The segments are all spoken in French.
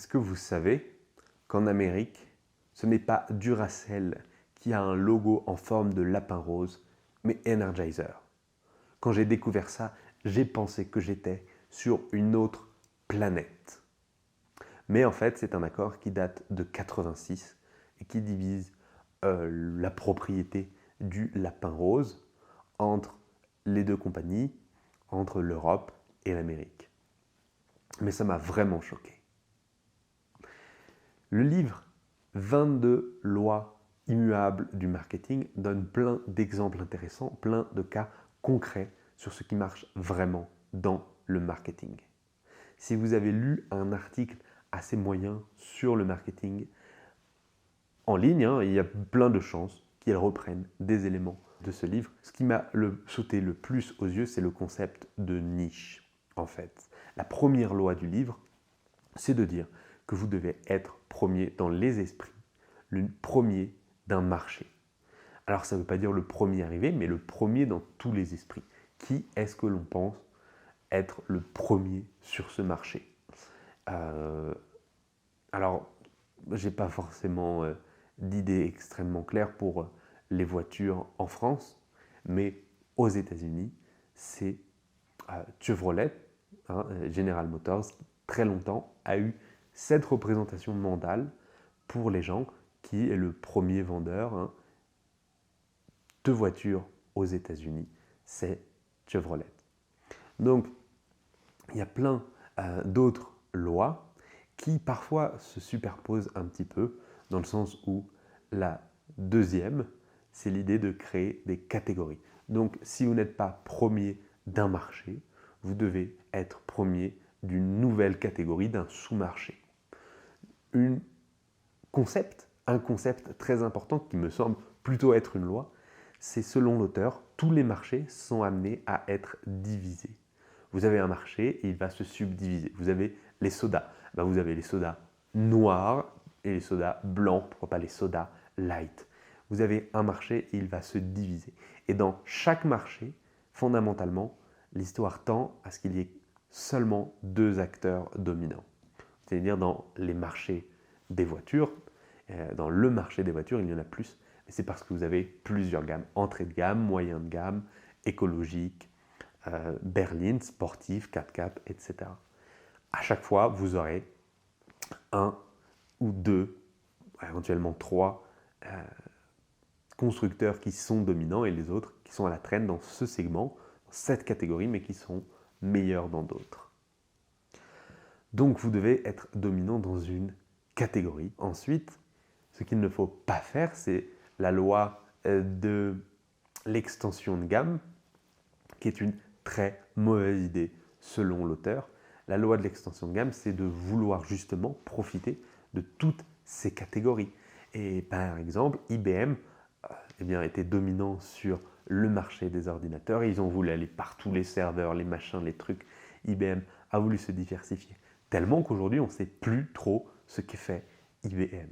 Est-ce que vous savez qu'en Amérique, ce n'est pas Duracell qui a un logo en forme de lapin rose, mais Energizer? Quand j'ai découvert ça, j'ai pensé que j'étais sur une autre planète. Mais en fait, c'est un accord qui date de 86 et qui divise la propriété du lapin rose entre les deux compagnies, entre l'Europe et l'Amérique. Mais ça m'a vraiment choqué. Le livre 22 lois immuables du marketing donne plein d'exemples intéressants, plein de cas concrets sur ce qui marche vraiment dans le marketing. Si vous avez lu un article assez moyen sur le marketing en ligne, il y a plein de chances qu'ils reprennent des éléments de ce livre. Ce qui m'a sauté le plus aux yeux, c'est le concept de niche. En fait, la première loi du livre, c'est de dire que vous devez être premier dans les esprits, le premier d'un marché. Alors ça ne veut pas dire le premier arrivé, mais le premier dans tous les esprits. Qui est-ce que l'on pense être le premier sur ce marché? Alors, je n'ai pas forcément d'idée extrêmement claire pour les voitures en France, mais aux États-Unis, c'est Chevrolet, General Motors, qui très longtemps a eu cette représentation mentale pour les gens qui est le premier vendeur de voitures aux États-Unis, c'est Chevrolet. Donc, il y a plein d'autres lois qui parfois se superposent un petit peu, dans le sens où la deuxième, c'est l'idée de créer des catégories. Donc, si vous n'êtes pas premier d'un marché, vous devez être premier d'une nouvelle catégorie, d'un sous-marché. Un concept très important qui me semble plutôt être une loi, c'est selon l'auteur, tous les marchés sont amenés à être divisés. Vous avez un marché et il va se subdiviser. Vous avez les sodas. Vous avez les sodas noirs et les sodas blancs, pourquoi pas les sodas light. Vous avez un marché et il va se diviser. Et dans chaque marché, fondamentalement, l'histoire tend à ce qu'il y ait seulement deux acteurs dominants. C'est-à-dire dans les marchés des voitures, dans le marché des voitures, il y en a plus, mais c'est parce que vous avez plusieurs gammes, entrée de gamme, moyen de gamme, écologique, berline, sportive, 4x4, etc. À chaque fois, vous aurez un ou deux, éventuellement trois constructeurs qui sont dominants et les autres qui sont à la traîne dans ce segment, dans cette catégorie, mais qui sont meilleurs dans d'autres. Donc vous devez être dominant dans une catégorie. Ensuite, ce qu'il ne faut pas faire, c'est la loi de l'extension de gamme, qui est une très mauvaise idée selon l'auteur. La loi de l'extension de gamme, c'est de vouloir justement profiter de toutes ces catégories. Et par exemple, IBM était dominant sur le marché des ordinateurs. Ils ont voulu aller partout, les serveurs, les machins, les trucs. IBM a voulu se diversifier tellement qu'aujourd'hui, on ne sait plus trop ce qu'est fait IBM.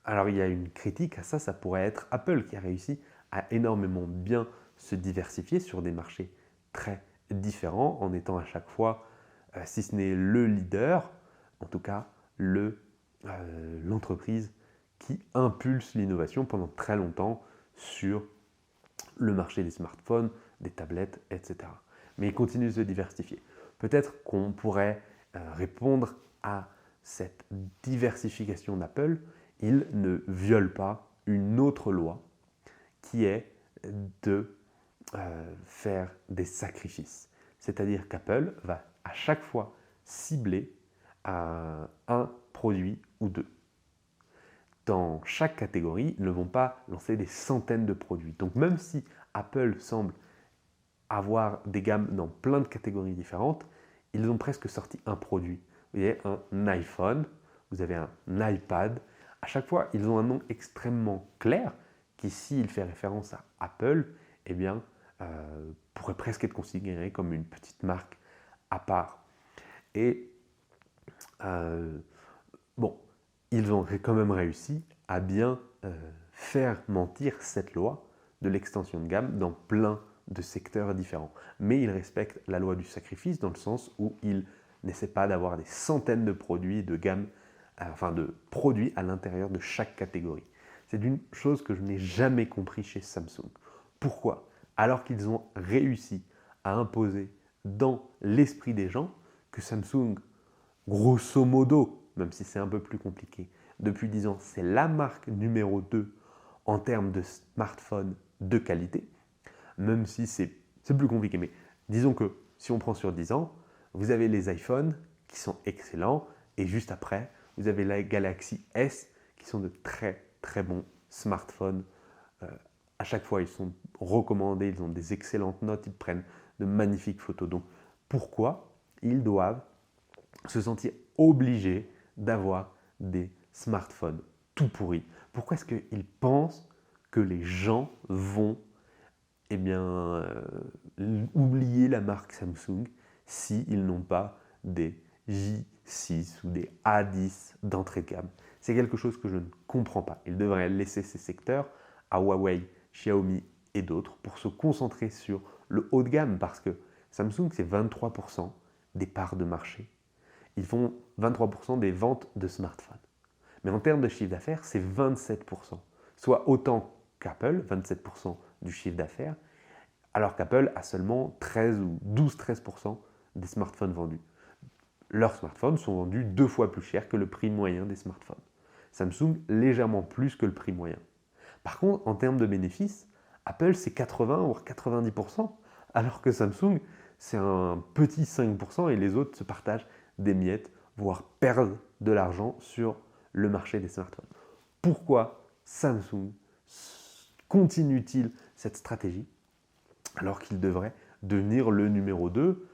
Alors il y a une critique à ça, ça pourrait être Apple qui a réussi à énormément bien se diversifier sur des marchés très différents en étant à chaque fois, si ce n'est le leader, en tout cas l'entreprise qui impulse l'innovation pendant très longtemps sur le marché des smartphones, des tablettes, etc. Mais il continue de se diversifier. Peut-être qu'on pourrait répondre à cette diversification d'Apple. Il ne viole pas une autre loi qui est de faire des sacrifices. C'est-à-dire qu'Apple va à chaque fois cibler un produit ou deux. Dans chaque catégorie, ils ne vont pas lancer des centaines de produits. Donc même si Apple semble avoir des gammes dans plein de catégories différentes, ils ont presque sorti un produit. Vous voyez, un iPhone, vous avez un iPad. À chaque fois, ils ont un nom extrêmement clair qui, s'il fait référence à Apple, pourrait presque être considéré comme une petite marque à part. Et ils ont quand même réussi à bien faire mentir cette loi de l'extension de gamme dans plein de secteurs différents. Mais ils respectent la loi du sacrifice dans le sens où ils n'essaie pas d'avoir des centaines de produits de gamme, de produits à l'intérieur de chaque catégorie. C'est une chose que je n'ai jamais compris chez Samsung. Pourquoi? Alors qu'ils ont réussi à imposer dans l'esprit des gens que Samsung, grosso modo, même si c'est un peu plus compliqué, depuis 10 ans, c'est la marque numéro 2 en termes de smartphone de qualité, même si c'est plus compliqué. Mais disons que si on prend sur 10 ans, vous avez les iPhones qui sont excellents et juste après, vous avez la Galaxy S qui sont de très très bons smartphones. À chaque fois, ils sont recommandés, ils ont des excellentes notes, ils prennent de magnifiques photos. Donc pourquoi ils doivent se sentir obligés d'avoir des smartphones tout pourris? Pourquoi est-ce qu'ils pensent que les gens vont oublier la marque Samsung s'ils n'ont pas des J6 ou des A10 d'entrée de gamme? C'est quelque chose que je ne comprends pas. Ils devraient laisser ces secteurs à Huawei, Xiaomi et d'autres pour se concentrer sur le haut de gamme parce que Samsung, c'est 23% des parts de marché. Ils font 23% des ventes de smartphones. Mais en termes de chiffre d'affaires, c'est 27%, soit autant qu'Apple, 27% du chiffre d'affaires, alors qu'Apple a seulement 13 ou 12-13% des smartphones vendus. Leurs smartphones sont vendus 2 fois plus cher que le prix moyen des smartphones. Samsung, légèrement plus que le prix moyen. Par contre, en termes de bénéfices, Apple, c'est 80 ou 90%, alors que Samsung, c'est un petit 5% et les autres se partagent des miettes, voire perdent de l'argent sur le marché des smartphones. Pourquoi Samsung continue-t-il cette stratégie alors qu'il devrait devenir le numéro 2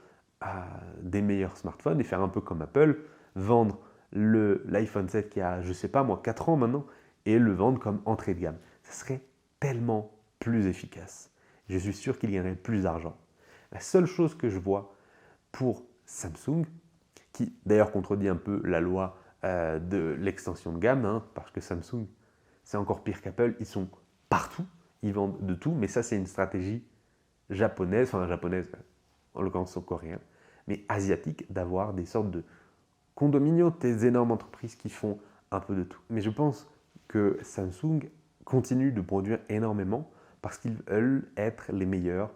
des meilleurs smartphones et faire un peu comme Apple, vendre l'iPhone 7 qui a, je sais pas moi, 4 ans maintenant, et le vendre comme entrée de gamme? Ça serait tellement plus efficace. Je suis sûr qu'il gagnerait plus d'argent. La seule chose que je vois pour Samsung, qui d'ailleurs contredit un peu la loi de l'extension de gamme, parce que Samsung, c'est encore pire qu'Apple, ils sont partout, ils vendent de tout, mais ça c'est une stratégie japonaise, en l'occurrence coréenne, mais asiatique, d'avoir des sortes de condominiums, des énormes entreprises qui font un peu de tout. Mais je pense que Samsung continue de produire énormément parce qu'ils veulent être les meilleurs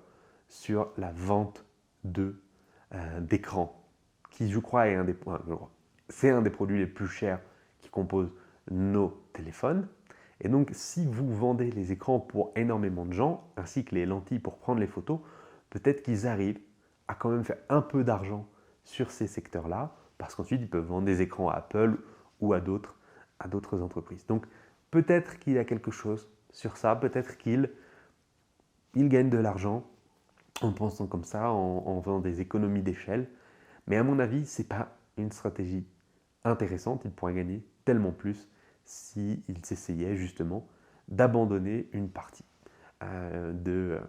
sur la vente d'écrans, qui je crois est c'est un des produits les plus chers qui composent nos téléphones. Et donc, si vous vendez les écrans pour énormément de gens, ainsi que les lentilles pour prendre les photos, peut-être qu'ils arrivent à quand même faire un peu d'argent sur ces secteurs-là, parce qu'ensuite, ils peuvent vendre des écrans à Apple ou à d'autres entreprises. Donc, peut-être qu'il y a quelque chose sur ça, peut-être qu'ils gagnent de l'argent en pensant comme ça, en faisant des économies d'échelle. Mais à mon avis, ce n'est pas une stratégie intéressante. Ils pourraient gagner tellement plus s'ils essayaient justement d'abandonner une partie de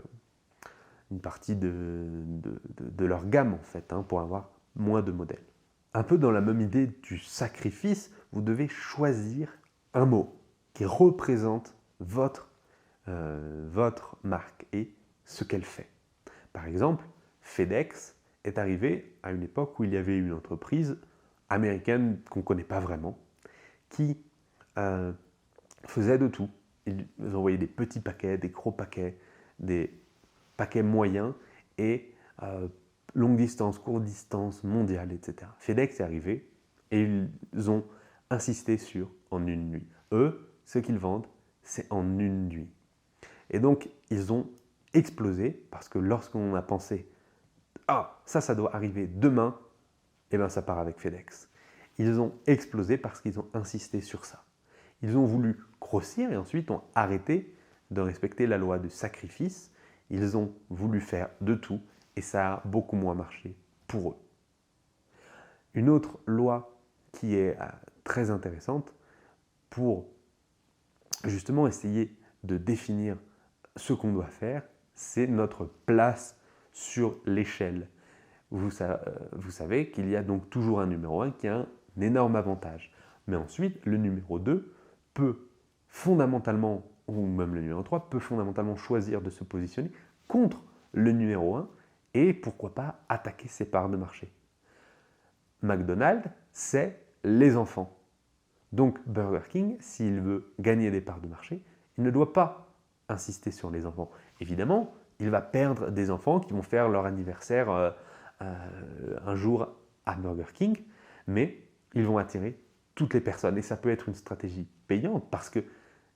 leur gamme en fait, pour avoir moins de modèles. Un peu dans la même idée du sacrifice, vous devez choisir un mot qui représente votre marque et ce qu'elle fait. Par exemple, FedEx est arrivé à une époque où il y avait une entreprise américaine qu'on ne connaît pas vraiment, qui faisait de tout. Ils envoyaient des petits paquets, des gros paquets, des paquets moyens et longue distance, courte distance, mondiale, etc. FedEx est arrivé et ils ont insisté sur en une nuit. Eux, ce qu'ils vendent, c'est en une nuit. Et donc, ils ont explosé parce que lorsqu'on a pensé « Ah, ça doit arriver demain », et bien ça part avec FedEx. Ils ont explosé parce qu'ils ont insisté sur ça. Ils ont voulu grossir et ensuite ont arrêté de respecter la loi de sacrifice. Ils ont voulu faire de tout et ça a beaucoup moins marché pour eux. Une autre loi qui est très intéressante pour justement essayer de définir ce qu'on doit faire, c'est notre place sur l'échelle. Vous savez qu'il y a donc toujours un numéro 1 qui a un énorme avantage. Mais ensuite, le numéro 2 peut fondamentalement, ou même le numéro 3, peut fondamentalement choisir de se positionner contre le numéro 1 et pourquoi pas attaquer ses parts de marché. McDonald's, c'est les enfants. Donc Burger King, s'il veut gagner des parts de marché, il ne doit pas insister sur les enfants. Évidemment, il va perdre des enfants qui vont faire leur anniversaire un jour à Burger King, mais ils vont attirer toutes les personnes. Et ça peut être une stratégie payante parce qu'il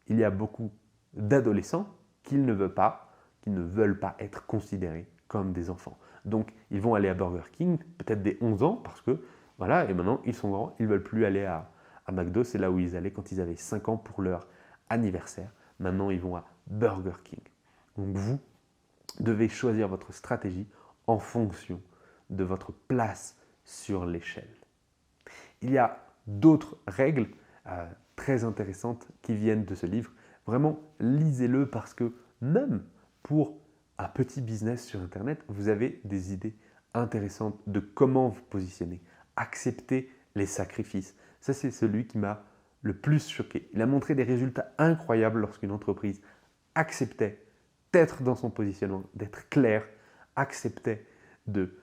y a beaucoup d'adolescents qui ne veulent pas être considérés comme des enfants. Donc, ils vont aller à Burger King, peut-être dès 11 ans, parce que, voilà, et maintenant, ils sont grands, ils ne veulent plus aller à McDo, c'est là où ils allaient quand ils avaient 5 ans pour leur anniversaire. Maintenant, ils vont à Burger King. Donc, vous devez choisir votre stratégie en fonction de votre place sur l'échelle. Il y a d'autres règles très intéressantes qui viennent de ce livre. Vraiment, lisez-le parce que même pour un petit business sur Internet, vous avez des idées intéressantes de comment vous positionner. Acceptez les sacrifices. Ça, c'est celui qui m'a le plus choqué. Il a montré des résultats incroyables lorsqu'une entreprise acceptait d'être dans son positionnement, d'être clair, acceptait de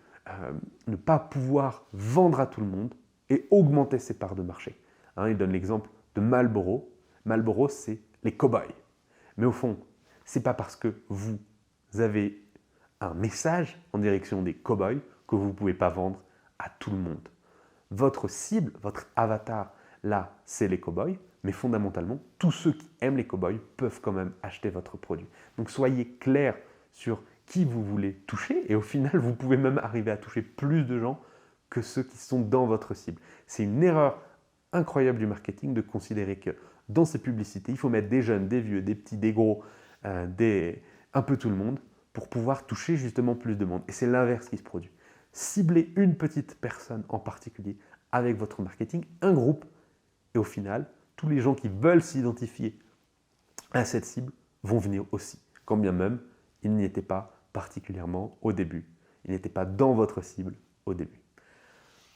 ne pas pouvoir vendre à tout le monde et augmenter ses parts de marché. Il donne l'exemple de Marlboro. Marlboro, c'est les cow-boys. Mais au fond, ce n'est pas parce que vous avez un message en direction des cow-boys que vous ne pouvez pas vendre à tout le monde. Votre cible, votre avatar, là, c'est les cow-boys, mais fondamentalement, tous ceux qui aiment les cow-boys peuvent quand même acheter votre produit. Donc soyez clair sur qui vous voulez toucher et au final, vous pouvez même arriver à toucher plus de gens que ceux qui sont dans votre cible. C'est une erreur incroyable du marketing de considérer que dans ces publicités, il faut mettre des jeunes, des vieux, des petits, des gros, un peu tout le monde pour pouvoir toucher justement plus de monde. Et c'est l'inverse qui se produit. Ciblez une petite personne en particulier avec votre marketing, un groupe, et au final, tous les gens qui veulent s'identifier à cette cible vont venir aussi, quand bien même ils n'y étaient pas particulièrement au début. Ils n'étaient pas dans votre cible au début.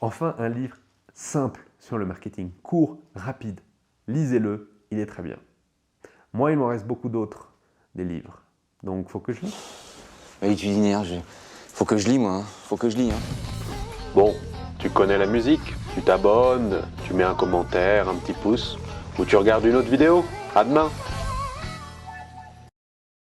Enfin, un livre simple sur le marketing, court, rapide. Lisez-le, il est très bien. Moi, il m'en reste beaucoup d'autres, des livres. Donc, il faut que je lis. Oui, tu dis faut que je lis, moi. Faut que je lis. Bon, tu connais la musique, tu t'abonnes, tu mets un commentaire, un petit pouce, ou tu regardes une autre vidéo. À demain!